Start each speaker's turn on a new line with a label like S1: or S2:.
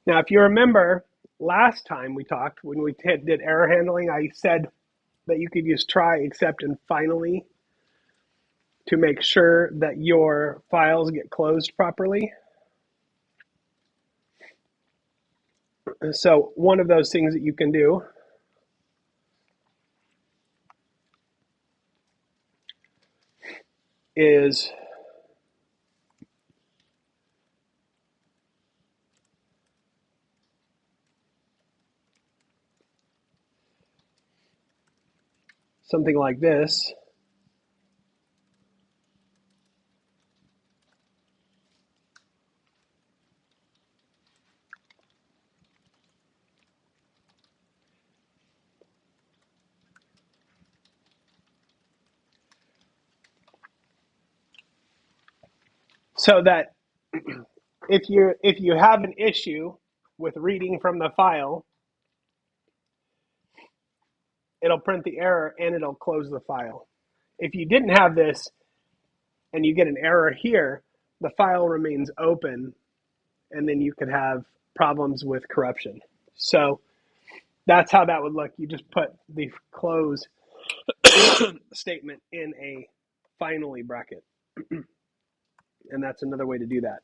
S1: Now, if you remember last time we talked, when we did error handling, I said that you could use try, except, and finally to make sure that your files get closed properly. So one of those things that you can do is something like this. So that if you have an issue with reading from the file, it'll print the error and it'll close the file. If you didn't have this and you get an error here, the file remains open and then you could have problems with corruption. So that's how that would look. You just put the close statement in a finally bracket. And that's another way to do that.